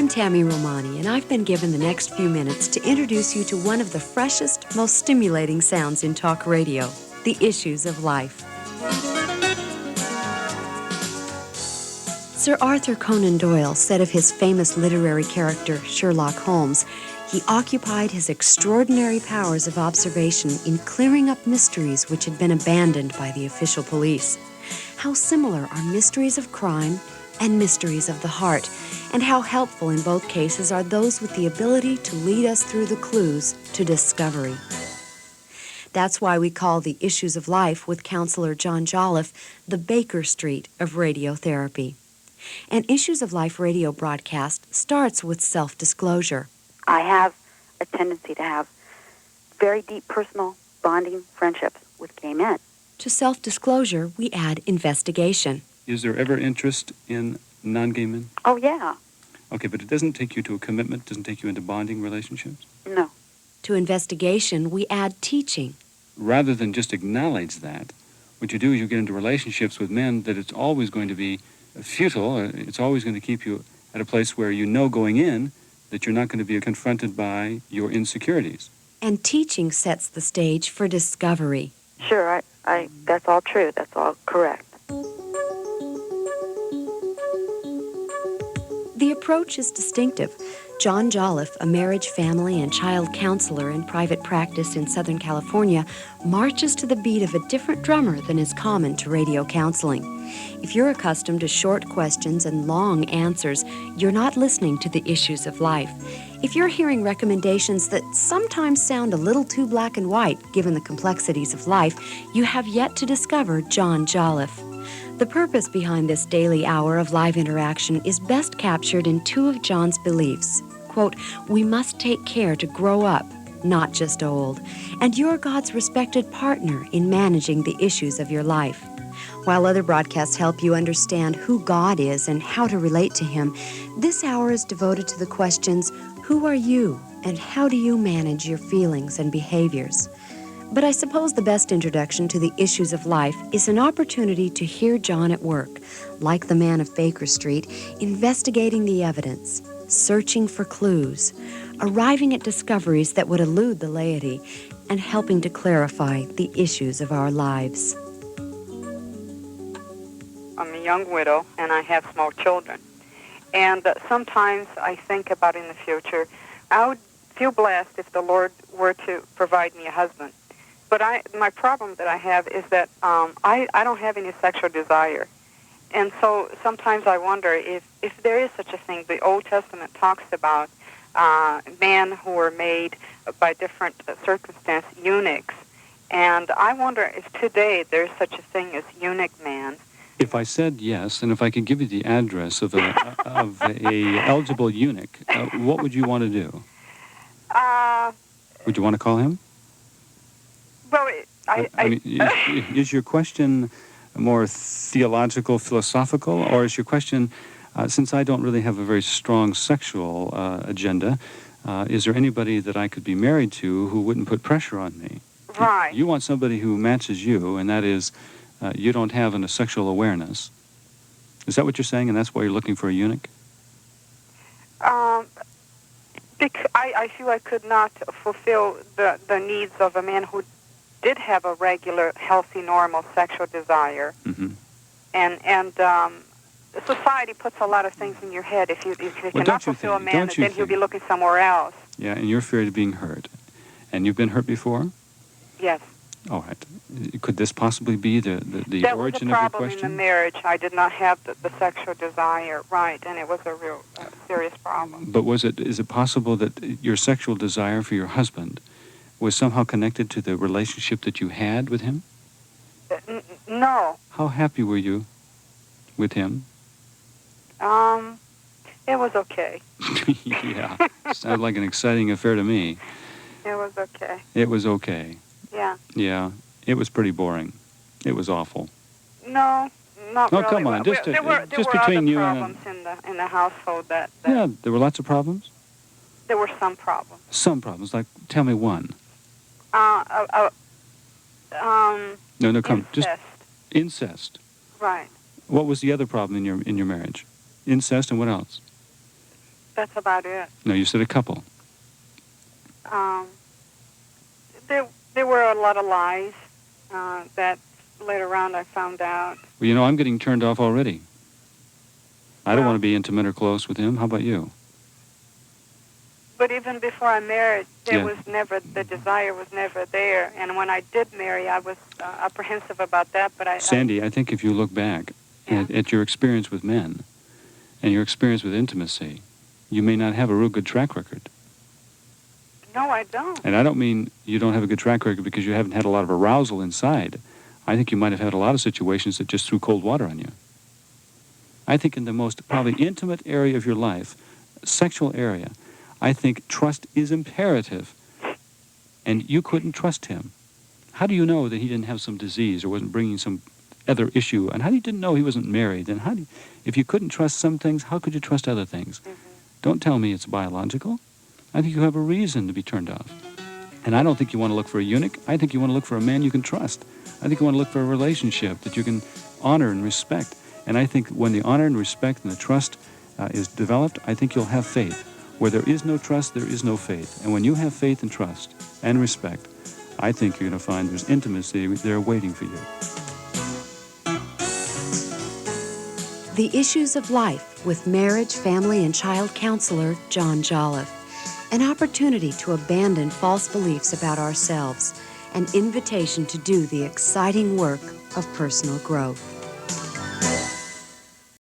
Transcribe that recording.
I'm Tammy Romani, and I've been given the next few minutes to introduce you to one of the freshest, most stimulating sounds in talk radio, the issues of life. Sir Arthur Conan Doyle said of his famous literary character, Sherlock Holmes, he occupied his extraordinary powers of observation in clearing up mysteries which had been abandoned by the official police. How similar are mysteries of crime and mysteries of the heart, and how helpful in both cases are those with the ability to lead us through the clues to discovery. That's why we call the Issues of Life with Counselor John Jolliffe the Baker Street of radiotherapy. An Issues of Life radio broadcast starts with self-disclosure. I have a tendency to have very deep personal bonding friendships with gay men. To self-disclosure, we add investigation. Is there ever interest in non-gay men? Oh, yeah. Okay, but it doesn't take you to a commitment, doesn't take you into bonding relationships? No. To investigation, we add teaching. Rather than just acknowledge that, what you do is you get into relationships with men that it's always going to be futile, or it's always going to keep you at a place where you know going in that you're not going to be confronted by your insecurities. And teaching sets the stage for discovery. Sure, I that's all true. That's all correct. The approach is distinctive. John Jolliffe, a marriage, family, and child counselor in private practice in Southern California, marches to the beat of a different drummer than is common to radio counseling. If you're accustomed to short questions and long answers, you're not listening to the issues of life. If you're hearing recommendations that sometimes sound a little too black and white, given the complexities of life, you have yet to discover John Jolliffe. The purpose behind this daily hour of live interaction is best captured in two of John's beliefs. Quote, we must take care to grow up, not just old, and you're God's respected partner in managing the issues of your life. While other broadcasts help you understand who God is and how to relate to Him, this hour is devoted to the questions, who are you and how do you manage your feelings and behaviors? But I suppose the best introduction to the issues of life is an opportunity to hear John at work, like the man of Baker Street, investigating the evidence, searching for clues, arriving at discoveries that would elude the laity, and helping to clarify the issues of our lives. I'm a young widow, and I have small children. And sometimes I think about in the future, I would feel blessed if the Lord were to provide me a husband. But my problem that I have is that I don't have any sexual desire. And so sometimes I wonder if there is such a thing. The Old Testament talks about men who were made by different circumstances, eunuchs. And I wonder if today there's such a thing as eunuch man. If I said yes, and if I could give you the address of a eligible eunuch, what would you want to do? Would you want to call him? Well, I mean, is your question more theological, philosophical, or is your question, since I don't really have a very strong sexual agenda, is there anybody that I could be married to who wouldn't put pressure on me? Right. You want somebody who matches you, and that is, you don't have a sexual awareness. Is that what you're saying, and that's why you're looking for a eunuch? I feel I could not fulfill the needs of a man who did have a regular, healthy, normal sexual desire. Mm-hmm. And society puts a lot of things in your head. If you cannot fulfill a man, then he'll be looking somewhere else. Yeah, and you're afraid of being hurt. And you've been hurt before? Yes. All right. Could this possibly be the origin of your question? That was a problem in the marriage. I did not have the sexual desire, right, and it was a real serious problem. But is it possible that your sexual desire for your husband was somehow connected to the relationship that you had with him? No. How happy were you with him? It was okay. Yeah. Sounds like an exciting affair to me. It was okay. It was okay. Yeah. Yeah. It was pretty boring. It was awful. No, not really. Oh, come on. Just between you and... There were other problems in the household that... Yeah, there were lots of problems? There were some problems. Some problems. Like, tell me one. No, come. Incest. Just incest. Right. What was the other problem in your marriage? Incest, and what else? That's about it. No, you said a couple. There were a lot of lies that later on I found out. Well, you know, I'm getting turned off already. I don't Well- want to be intimate or close with him. How about you? But even before I married, there Yeah. was never, the desire was never there. And when I did marry, I was apprehensive about that. But Sandy, I think if you look back Yeah. at your experience with men and your experience with intimacy, you may not have a real good track record. No, I don't. And I don't mean you don't have a good track record because you haven't had a lot of arousal inside. I think you might have had a lot of situations that just threw cold water on you. I think in the most probably intimate area of your life, sexual area, I think trust is imperative. And you couldn't trust him. How do you know that he didn't have some disease or wasn't bringing some other issue? And how do you didn't know he wasn't married? And if you couldn't trust some things, how could you trust other things? Don't tell me it's biological. I think you have a reason to be turned off. And I don't think you want to look for a eunuch. I think you want to look for a man you can trust. I think you want to look for a relationship that you can honor and respect. And I think when the honor and respect and the trust is developed, I think you'll have faith. Where there is no trust, there is no faith. And when you have faith and trust and respect, I think you're going to find there's intimacy there waiting for you. The Issues of Life with marriage, family, and child counselor John Jolliffe. An opportunity to abandon false beliefs about ourselves. An invitation to do the exciting work of personal growth.